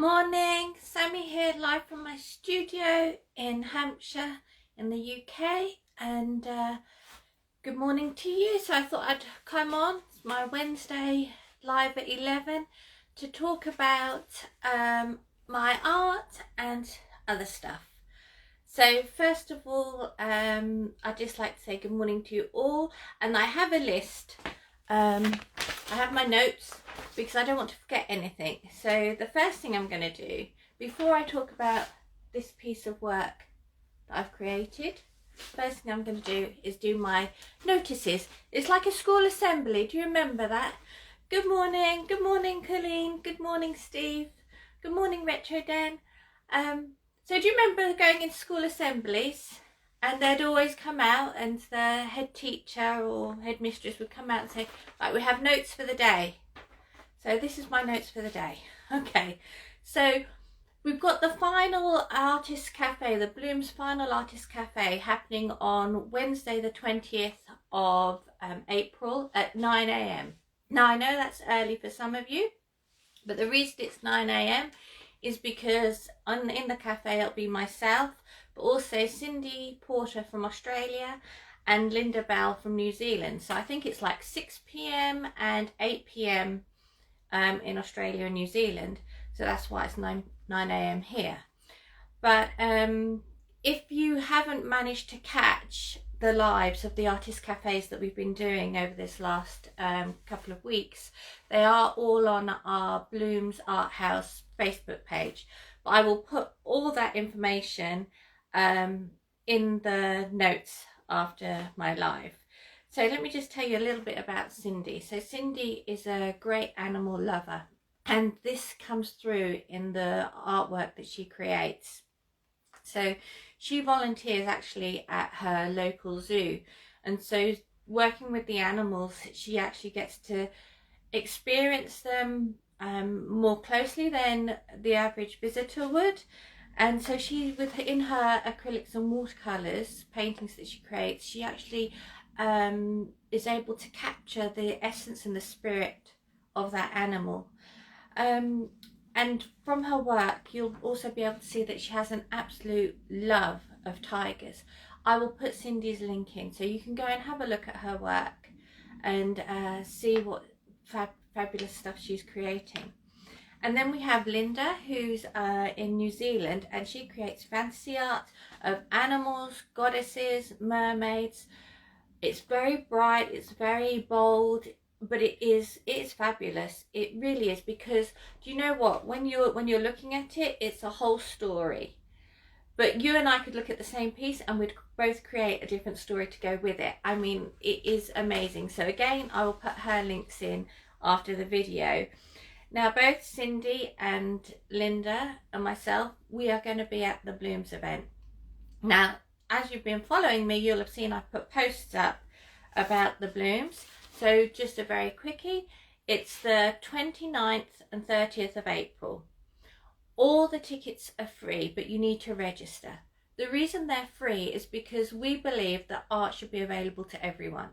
morning, Sammy here live from my studio in Hampshire in the UK, and good morning to you. So I thought I'd come on, it's my Wednesday live at 11 to talk about my art and other stuff. So first of all, I'd just like to say good morning to you all, and I have a list. I have my notes because I don't want to forget anything. So the first thing I'm going to do before I talk about this piece of work that I've created, first thing I'm going to do is do my notices. It's like a school assembly. Do you remember that? Good morning Colleen, good morning Steve, good morning Retro Dan. So do you remember going into school assemblies and they'd always come out and the head teacher or headmistress would come out and say, right, we have notes for the day. So this is my notes for the day. Okay, so we've got the final Artist Cafe, the Bloom's final Artist Cafe, happening on Wednesday the 20th of April at 9 a.m. Now I know that's early for some of you, but the reason it's 9 a.m. is because in the cafe it'll be myself, but also Cindy Porter from Australia and Linda Bell from New Zealand. So I think it's like 6 p.m. and 8 p.m. In Australia and New Zealand. So that's why it's 9 a.m. here. But if you haven't managed to catch the lives of the artist cafes that we've been doing over this last couple of weeks, they are all on our Bloom's Art House Facebook page. But I will put all that information in the notes after my live. So let me just tell you a little bit about Cindy. So Cindy is a great animal lover, and this comes through in the artwork that she creates. So she volunteers actually at her local zoo, and so working with the animals, she actually gets to experience them more closely than the average visitor would. And so she, within her acrylics and watercolors paintings that she creates, she actually is able to capture the essence and the spirit of that animal. And from her work, you'll also be able to see that she has an absolute love of tigers. I will put Cindy's link in so you can go and have a look at her work and see what fabulous stuff she's creating. And then we have Linda, who's in New Zealand, and she creates fantasy art of animals, goddesses, mermaids. It's very bright, it's very bold, but it is fabulous. It really is, because do you know what? When you're looking at it, it's a whole story. But you and I could look at the same piece and we'd both create a different story to go with it. I mean, it is amazing. So again, I will put her links in after the video. Now, both Cindy and Linda and myself, we are going to be at the Bloom's event. Now, as you've been following me, you'll have seen I've put posts up about the Blooms. So just a very quickie, it's the 29th and 30th of April. All the tickets are free, but you need to register. The reason they're free is because we believe that art should be available to everyone.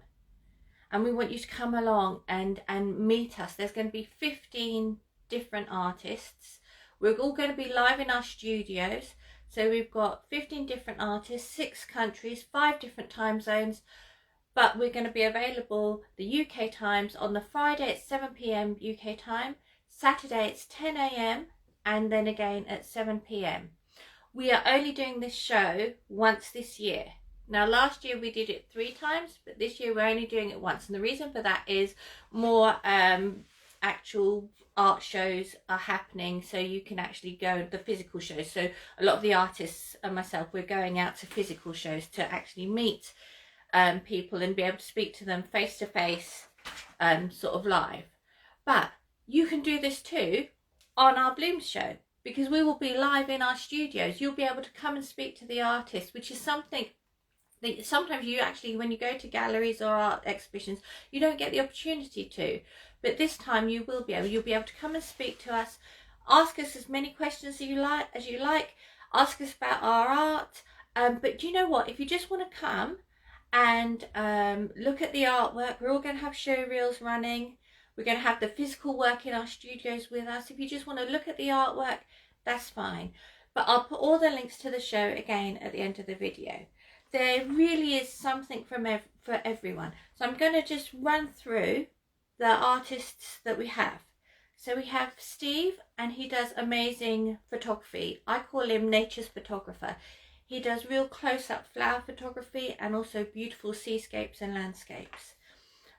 And we want you to come along and meet us. There's going to be 15 different artists. We're all going to be live in our studios. So we've got 15 different artists, 6 countries, 5 different time zones, but we're going to be available the UK times on the Friday at 7 p.m. UK time, Saturday it's 10 a.m. and then again at 7 p.m. We are only doing this show once this year. Now last year we did it 3 times, but this year we're only doing it once. And the reason for that is more actual art shows are happening, so you can actually go the physical shows. So a lot of the artists and myself, we're going out to physical shows to actually meet people and be able to speak to them face to face, sort of live. But you can do this too on our Bloom's show, because we will be live in our studios. You'll be able to come and speak to the artists, which is something that sometimes you actually, when you go to galleries or art exhibitions, you don't get the opportunity to. But this time you will be able. You'll be able to come and speak to us, ask us as many questions as you like, ask us about our art. But do you know what? If you just want to come and look at the artwork, we're all going to have show reels running. We're going to have the physical work in our studios with us. If you just want to look at the artwork, that's fine. But I'll put all the links to the show again at the end of the video. There really is something for everyone. So I'm going to just run through the artists that we have. So we have Steve, and he does amazing photography. I call him nature's photographer. He does real close-up flower photography and also beautiful seascapes and landscapes.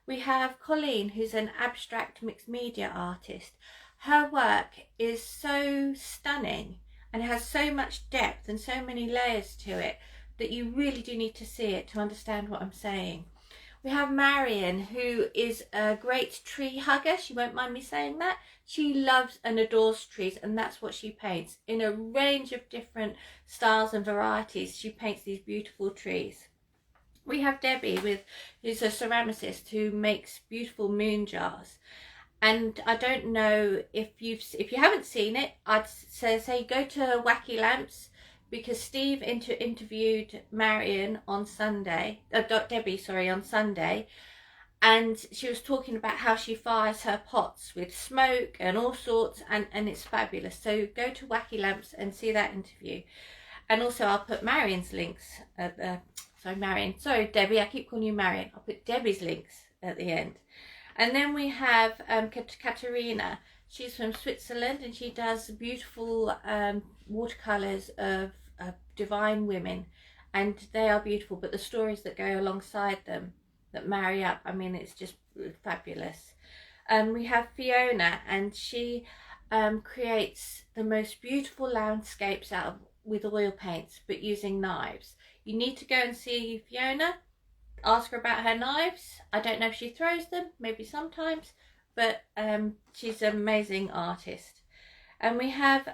We have Colleen, who's an abstract mixed media artist. Her work is so stunning and has so much depth and so many layers to it that you really do need to see it to understand what I'm saying. We have Marion, who is a great tree hugger. She won't mind me saying that. She loves and adores trees, and that's what she paints. In a range of different styles and varieties, she paints these beautiful trees. We have Debbie, who's a ceramicist who makes beautiful moon jars. And I don't know if you haven't seen it, I'd say go to Wacky Lamps, because Steve interviewed Marion on Sunday, Debbie, on Sunday, and she was talking about how she fires her pots with smoke and all sorts, and it's fabulous. So go to Wacky Lamps and see that interview. And also I'll put Marion's links at the, sorry Debbie, I keep calling you Marion. I'll put Debbie's links at the end. And then we have Katerina. She's from Switzerland, and she does beautiful watercolours of divine women, and they are beautiful, but the stories that go alongside them that marry up, I mean, it's just fabulous. We have Fiona, and she creates the most beautiful landscapes with oil paints, but using knives. You need to go and see Fiona. Ask her about her knives. I don't know if she throws them, maybe sometimes, but she's an amazing artist. And we have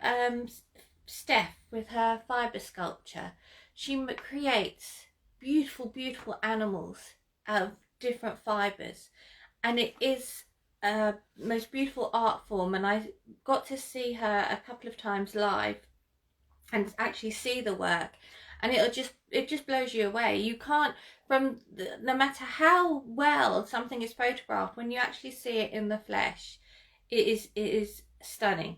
Steph with her fibre sculpture. She creates beautiful, beautiful animals out of different fibres, and it is a most beautiful art form. And I got to see her a couple of times live and actually see the work, and it just blows you away. You can't, no matter how well something is photographed, when you actually see it in the flesh, it is stunning.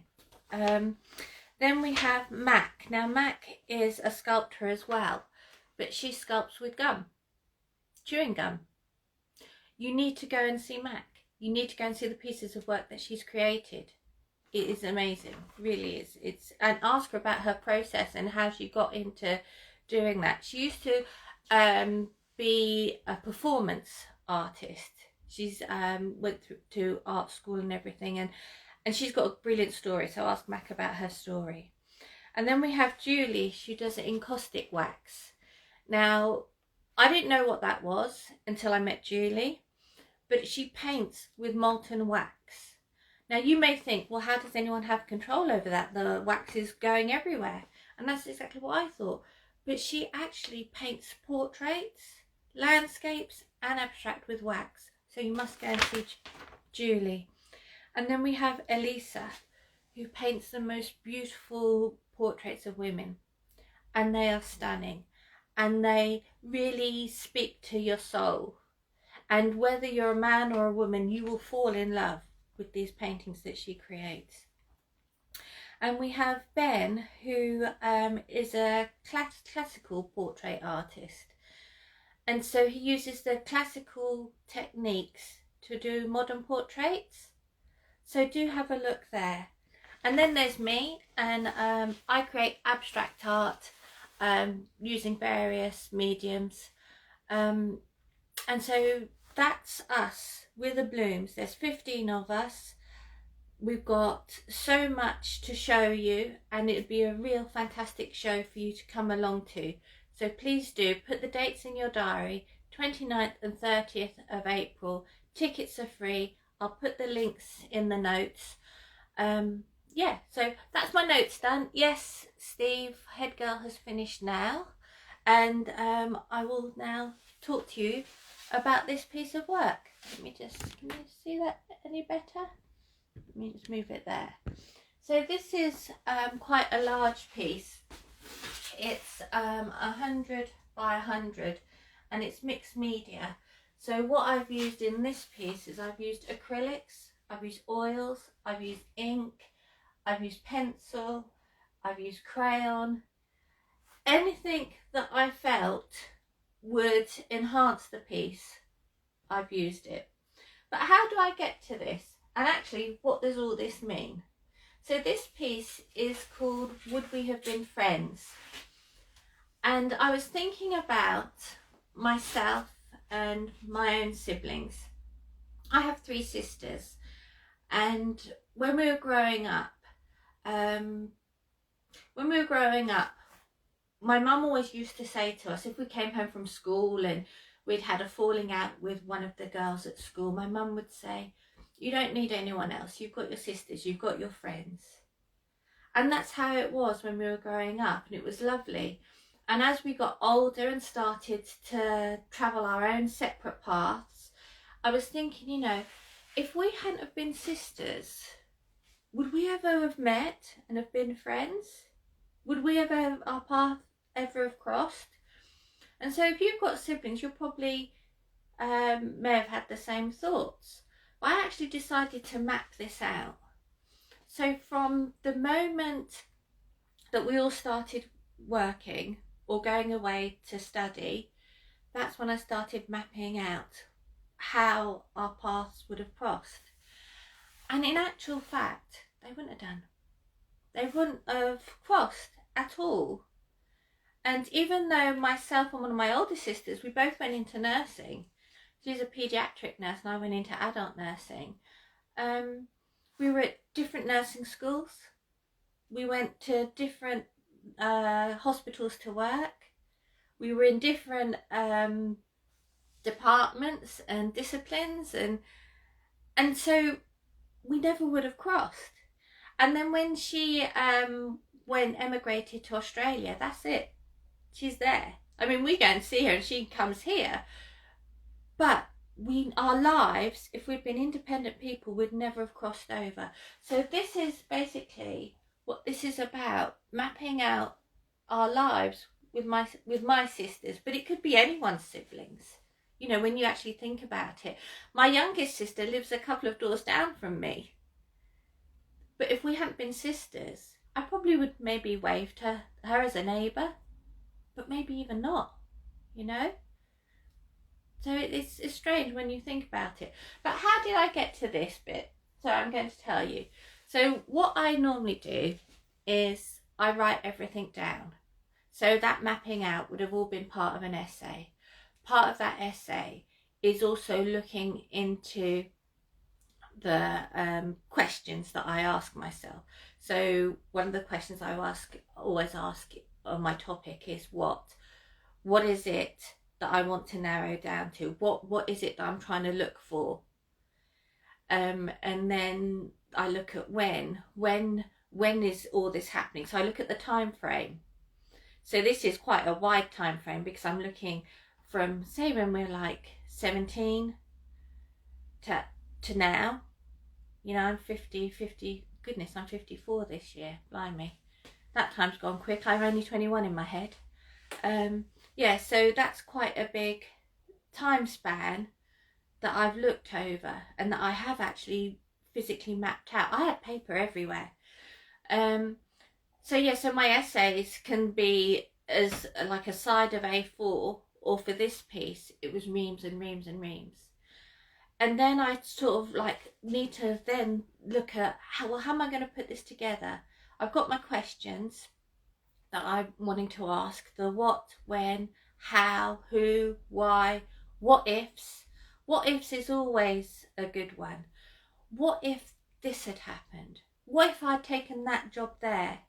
Then we have Mac. Now Mac is a sculptor as well, but she sculpts with gum, chewing gum. You need to go and see Mac. You need to go and see the pieces of work that she's created. It is amazing, really is. And ask her about her process and how she got into doing that. She used to be a performance artist. She's went to art school and everything, and she's got a brilliant story, so ask Mac about her story. And then we have Julie. She does encaustic wax. Now, I didn't know what that was until I met Julie, but she paints with molten wax. Now you may think, well, how does anyone have control over that? The wax is going everywhere. And that's exactly what I thought. But she actually paints portraits, landscapes and abstract with wax. So you must go and see Julie. And then we have Elisa, who paints the most beautiful portraits of women. And they are stunning. And they really speak to your soul. And whether you're a man or a woman, you will fall in love with these paintings that she creates. And we have Ben, who is a classical portrait artist. And so he uses the classical techniques to do modern portraits. So do have a look there. And then there's me, and I create abstract art using various mediums. And so that's us. We're the Blooms. There's 15 of us. We've got so much to show you, and it'd be a real fantastic show for you to come along to. So please do put the dates in your diary, 29th and 30th of April. Tickets are free. I'll put the links in the notes. Yeah, so that's my notes done. Yes, Steve, head girl, has finished now, and I will now talk to you about this piece of work. Let me just, can you see that any better? Let me just move it there. So this is quite a large piece. It's 100 by 100, and it's mixed media. So what I've used in this piece is I've used acrylics, I've used oils, I've used ink, I've used pencil, I've used crayon. Anything that I felt would enhance the piece, I've used it. But how do I get to this? And actually, what does all this mean? So this piece is called Would We Have Been Friends? And I was thinking about myself and my own siblings. I have 3 sisters, and when we were growing up, my mum always used to say to us, if we came home from school and we'd had a falling out with one of the girls at school, my mum would say, you don't need anyone else, you've got your sisters, you've got your friends. And that's how it was when we were growing up, and it was lovely. And as we got older and started to travel our own separate paths, I was thinking, you know, if we hadn't have been sisters, would we ever have met and have been friends? Would we ever, our path ever have crossed? And so if you've got siblings, you'll probably may have had the same thoughts. But I actually decided to map this out. So from the moment that we all started working or going away to study, that's when I started mapping out how our paths would have crossed. And in actual fact, they wouldn't have done. They wouldn't have crossed at all. And even though myself and one of my older sisters, we both went into nursing. She's a paediatric nurse and I went into adult nursing. We were at different nursing schools. We went to different hospitals to work. We were in different departments and disciplines, and so we never would have crossed. And then when she emigrated to Australia, that's it. She's there. I mean, we go and see her and she comes here. But our lives, if we'd been independent people, would never have crossed over. So this is basically what this is about, mapping out our lives with my sisters. But it could be anyone's siblings, you know, when you actually think about it. My youngest sister lives a couple of doors down from me. But if we hadn't been sisters, I probably would maybe wave to her as a neighbour, but maybe even not, you know? So it's strange when you think about it. But how did I get to this bit? So I'm going to tell you. So what I normally do is I write everything down. So that mapping out would have all been part of an essay. Part of that essay is also looking into the questions that I ask myself. So one of the questions I always ask on my topic is what is it that I want to narrow down to? What is it that I'm trying to look for? And then I look at when is all this happening? So I look at the time frame. So this is quite a wide time frame because I'm looking from, say, when we're like 17 to now. You know, I'm 50, goodness, I'm 54 this year, blimey. That time's gone quick. I'm only 21 in my head. Yeah, so that's quite a big time span that I've looked over and that I have actually physically mapped out. I had paper everywhere. So yeah, so my essays can be as like a side of A4, or for this piece, it was reams and reams and reams. And then I sort of like need to then look at how am I going to put this together? I've got my questions that I'm wanting to ask, the what, when, how, who, why, what ifs. What ifs is always a good one. What if this had happened? What if I'd taken that job there?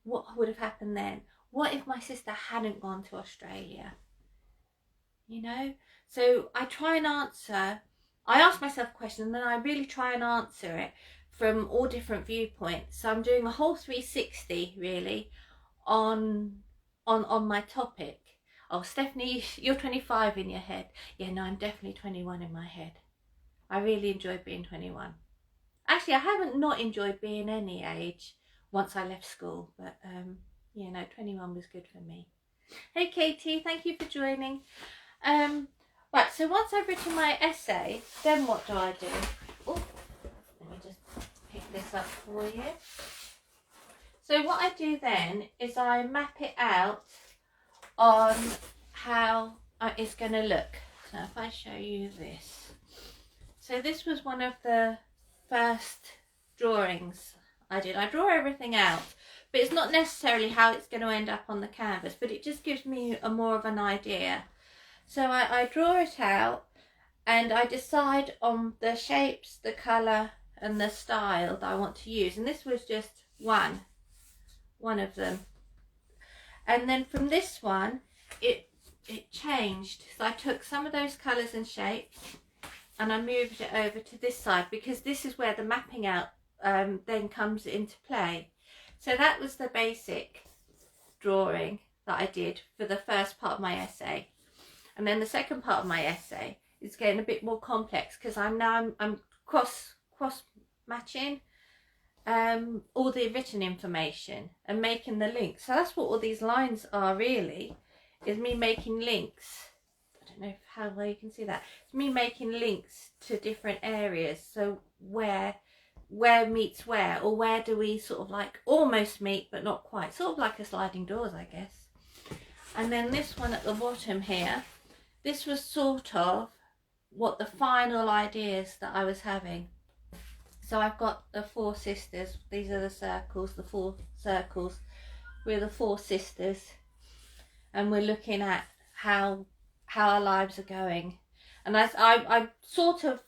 What would have happened then? What if my sister hadn't gone to Australia? You know? So I try and answer, I ask myself questions and then I really try and answer it from all different viewpoints. So I'm doing a whole 360 really on my topic. Oh, Stephanie, you're 25 in your head. Yeah, no, I'm definitely 21 in my head. I really enjoy being 21. Actually, I haven't not enjoyed being any age once I left school, but yeah, no, 21 was good for me. Hey Katie, thank you for joining. Right, so once I've written my essay, then what do I do? Oh, this up for you. So what I do then is I map it out on how it's going to look. So if I show you this. So this was one of the first drawings I did. I draw everything out, but it's not necessarily how it's going to end up on the canvas, but it just gives me more of an idea. So I draw it out and I decide on the shapes, the colour and the style that I want to use. And this was just one of them. And then from this one, it changed. So I took some of those colours and shapes and I moved it over to this side, because this is where the mapping out then comes into play. So that was the basic drawing that I did for the first part of my essay. And then the second part of my essay is getting a bit more complex, because I'm cross matching all the written information and making the links. So that's what all these lines are really, is me making links. I don't know how well you can see that. It's me making links to different areas. So where meets where, or where do we sort of like almost meet but not quite, sort of like a sliding doors, I guess. And then this one at the bottom here, this was sort of what the final ideas that I was having. So I've got the 4 sisters. These are the circles, the 4 circles. We're the 4 sisters, and we're looking at how our lives are going. And I sort of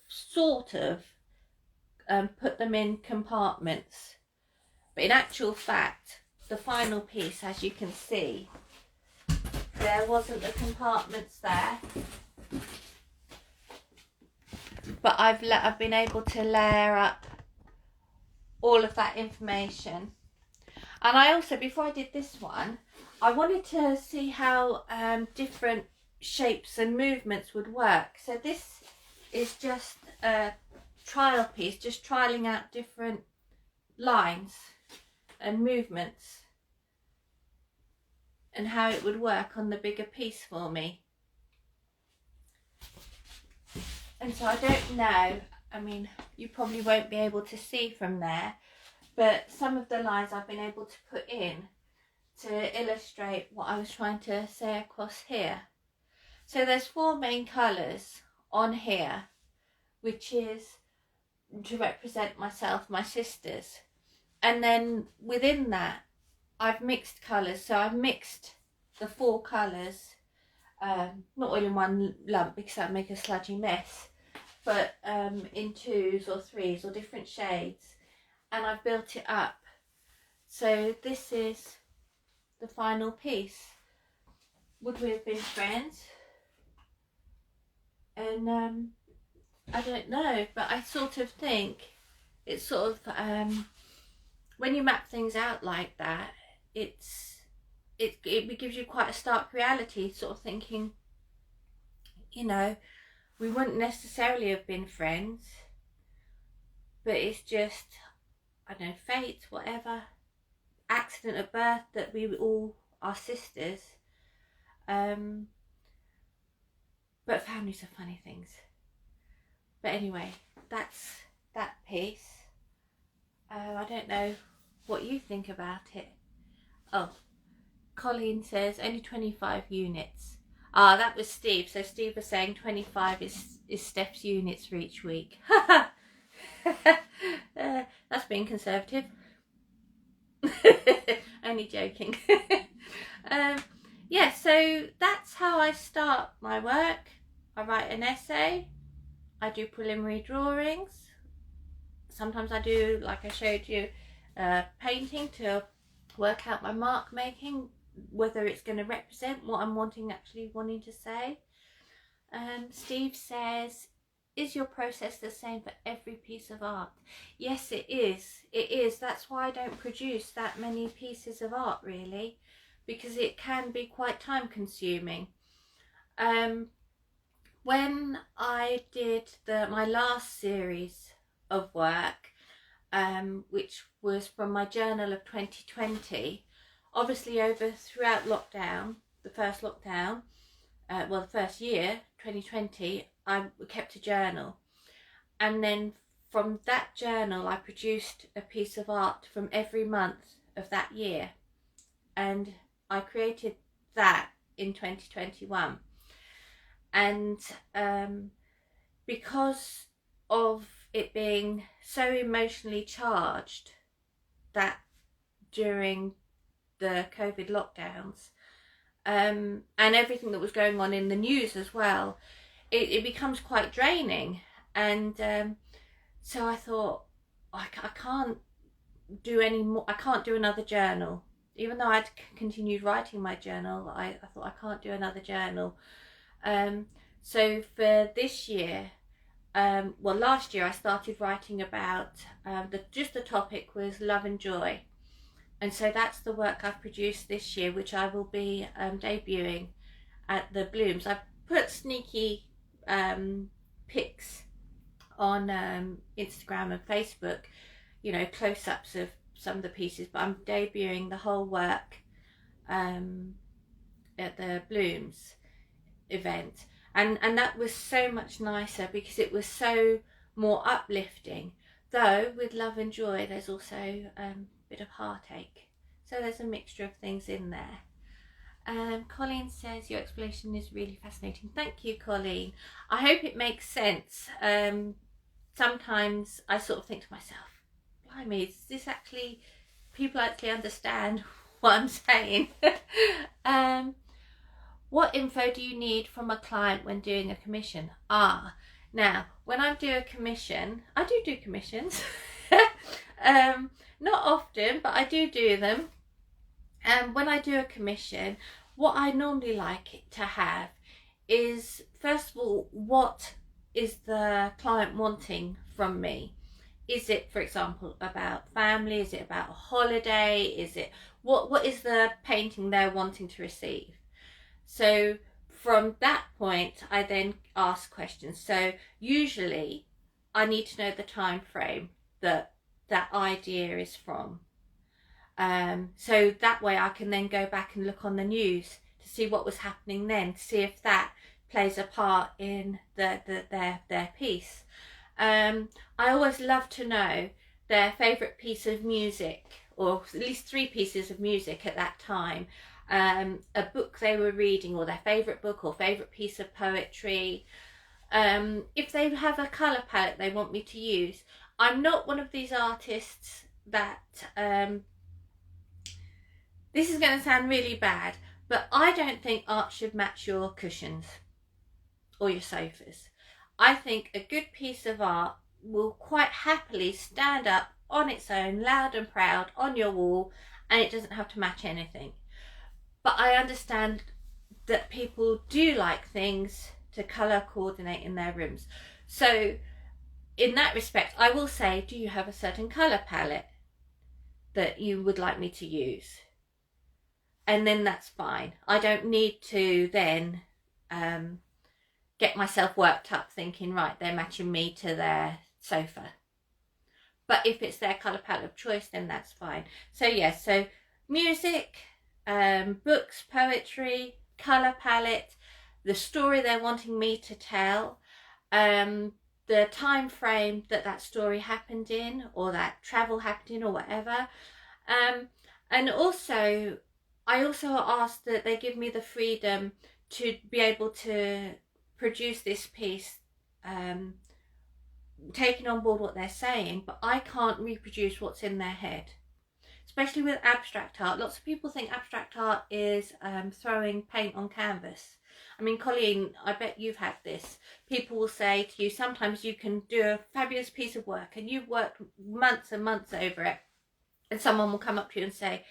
put them in compartments, but in actual fact, the final piece, as you can see, there wasn't the compartments there. But I've been able to layer up all of that information. And I also, before I did this one, I wanted to see how different shapes and movements would work. So this is just a trial piece, just trialing out different lines and movements and how it would work on the bigger piece for me. And so I don't know, I mean, you probably won't be able to see from there, but some of the lines I've been able to put in to illustrate what I was trying to say across here. So there's 4 main colours on here, which is to represent myself, my sisters. And then within that, I've mixed colours. So I've mixed the 4 colours, not all in one lump because that'd make a sludgy mess, but in 2s or 3s or different shades, and I've built it up. So this is the final piece. Would we have been friends? And I don't know, but I sort of think it's sort of when you map things out like that, it gives you quite a stark reality, sort of thinking, you know, we wouldn't necessarily have been friends, but it's just, I don't know, fate, whatever, accident at birth that we all are sisters. But families are funny things. But anyway, that's that piece. I don't know what you think about it. Oh, Colleen says only 25 units. Ah, that was Steve. So Steve was saying 25 is Steph's units for each week. That's being conservative. Only joking. Yeah, so that's how I start my work. I write an essay. I do preliminary drawings. Sometimes I do, like I showed you, painting to work out my mark making, whether it's going to represent what I'm actually wanting to say. Steve says, is your process the same for every piece of art? Yes, it is. It is. That's why I don't produce that many pieces of art, really, because it can be quite time consuming. When I did my last series of work, which was from my journal of 2020, obviously throughout lockdown, the first lockdown, the first year, 2020, I kept a journal. And then from that journal I produced a piece of art from every month of that year, and I created that in 2021. And because of it being so emotionally charged, that during the COVID lockdowns and everything that was going on in the news as well, it becomes quite draining. And so I thought, I can't do any more. I can't do another journal. Even though I'd continued writing my journal, I thought, I can't do another journal. So for this year, well, last year I started writing about, the topic was love and joy. And so that's the work I've produced this year, which I will be debuting at the Blooms. I've put sneaky pics on Instagram and Facebook, you know, close-ups of some of the pieces, but I'm debuting the whole work at the Blooms event. And that was so much nicer because it was so more uplifting. Though with love and joy, there's also a bit of heartache. So there's a mixture of things in there. Colleen says, your explanation is really fascinating. Thank you, Colleen. I hope it makes sense. Sometimes I sort of think to myself, blimey, is this actually, people actually understand what I'm saying? What info do you need from a client when doing a commission? Now, when I do a commission, I do commissions. Not often, but I do them. And when I do a commission, what I normally like to have is, first of all, what is the client wanting from me? Is it, for example, about family? Is it about a holiday? Is it, what is the painting they're wanting to receive? So from that point, I then ask questions. So usually I need to know the time frame that that idea is from. So that way I can then go back and look on the news to see what was happening then, to see if that plays a part in their piece. I always love to know their favourite piece of music, or at least 3 pieces of music at that time. A book they were reading, or their favourite book or favourite piece of poetry. If they have a colour palette they want me to use. I'm not one of these artists that, this is going to sound really bad, but I don't think art should match your cushions or your sofas. I think a good piece of art will quite happily stand up on its own, loud and proud, on your wall, and it doesn't have to match anything. But I understand that people do like things to colour coordinate in their rooms. So in that respect, I will say, do you have a certain colour palette that you would like me to use? And then that's fine. I don't need to then get myself worked up thinking, right, they're matching me to their sofa. But if it's their colour palette of choice, then that's fine. So yes, so music, books, poetry, colour palette, the story they're wanting me to tell, the time frame that story happened in, or that travel happened in, or whatever. And also, I also ask that they give me the freedom to be able to produce this piece, taking on board what they're saying, but I can't reproduce what's in their head. Especially with abstract art. Lots of people think abstract art is throwing paint on canvas. I mean, Colleen, I bet you've had this. People will say to you, sometimes you can do a fabulous piece of work and you've worked months and months over it, and someone will come up to you and say,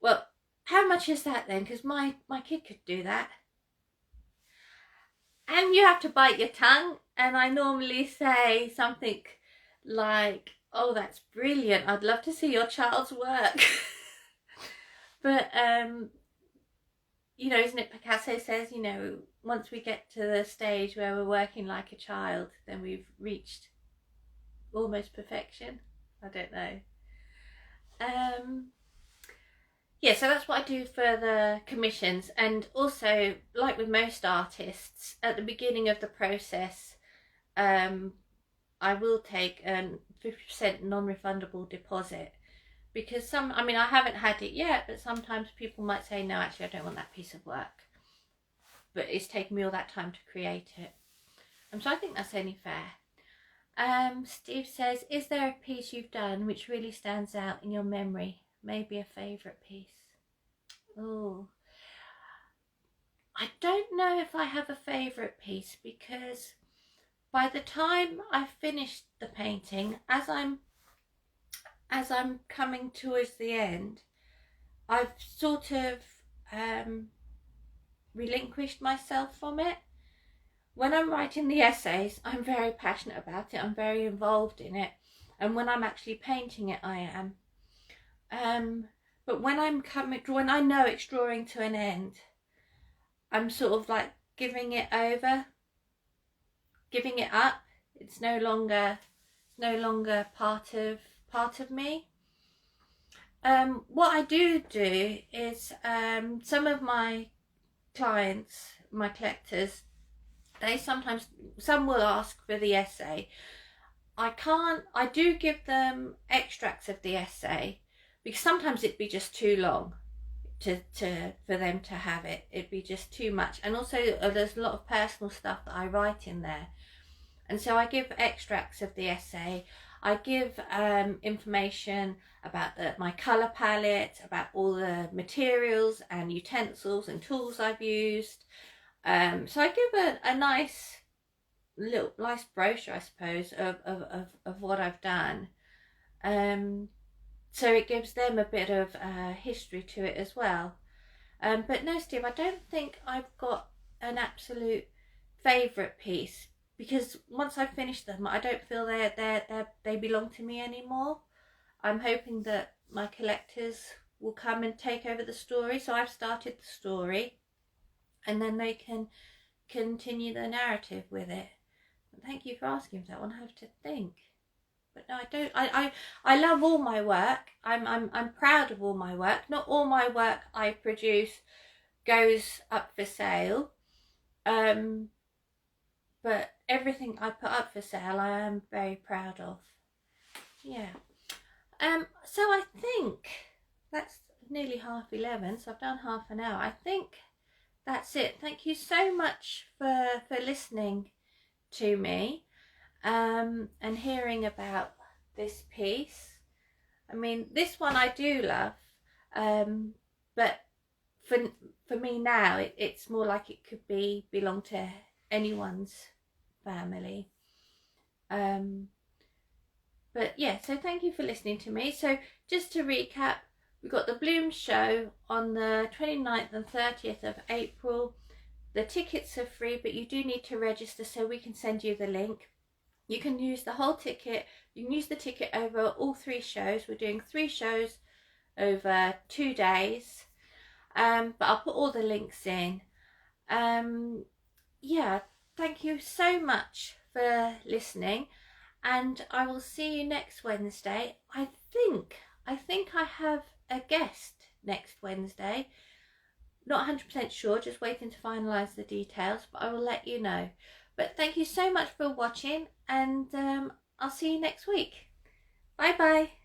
well, how much is that then? Because my kid could do that. And you have to bite your tongue, and I normally say something like, oh, that's brilliant, I'd love to see your child's work. But you know, isn't it, Picasso says, you know, once we get to the stage where we're working like a child, then we've reached almost perfection. I don't know. Yeah, so that's what I do for the commissions. And also, like with most artists, at the beginning of the process, I I will take a 50% non-refundable deposit, because I mean, I haven't had it yet, but sometimes people might say, no, actually I don't want that piece of work, but it's taken me all that time to create it. So I think that's only fair. Steve says, is there a piece you've done which really stands out in your memory? Maybe a favourite piece? Oh, I don't know if I have a favourite piece, because by the time I finished the painting, as I'm coming towards the end, I've sort of relinquished myself from it. When I'm writing the essays, I'm very passionate about it, I'm very involved in it, and when I'm actually painting it, I am. But when I know it's drawing to an end, I'm sort of like giving it over, giving it up. It's no longer part of me. What I do is some of my clients, my collectors, some will ask for the essay. I do give them extracts of the essay, because sometimes it'd be just too long for them to have it. It'd be just too much, and also there's a lot of personal stuff that I write in there, and so I give extracts of the essay. I give information about my colour palette, about all the materials and utensils and tools I've used. So I give a nice brochure, I suppose, of what I've done. So it gives them a bit of history to it as well. But no, Steve, I don't think I've got an absolute favourite piece, because once I've finished them, I don't feel they belong to me anymore. I'm hoping that my collectors will come and take over the story. So I've started the story, and then they can continue the narrative with it. Thank you for asking that one. I have to think. But no, I don't. I love all my work. I'm proud of all my work. Not all my work I produce goes up for sale. But everything I put up for sale, I am very proud of. Yeah. So I think that's nearly 11:30, so I've done half an hour. I think that's it. Thank you so much for listening to me, and hearing about this piece. I mean, this one I do love, but for me now, it's more like it could belong to anyone's family. But yeah, so thank you for listening to me. So just to recap, we've got the Bloom show on the 29th and 30th of April. The tickets are free, but you do need to register so we can send you the link. You can use the whole ticket. You can use the ticket over all 3 shows. We're doing 3 shows over 2 days. But I'll put all the links in. Yeah, thank you so much for listening, and I will see you next Wednesday. I think I have a guest next Wednesday. Not 100% sure, just waiting to finalise the details, but I will let you know. But thank you so much for watching, and I'll see you next week. Bye bye.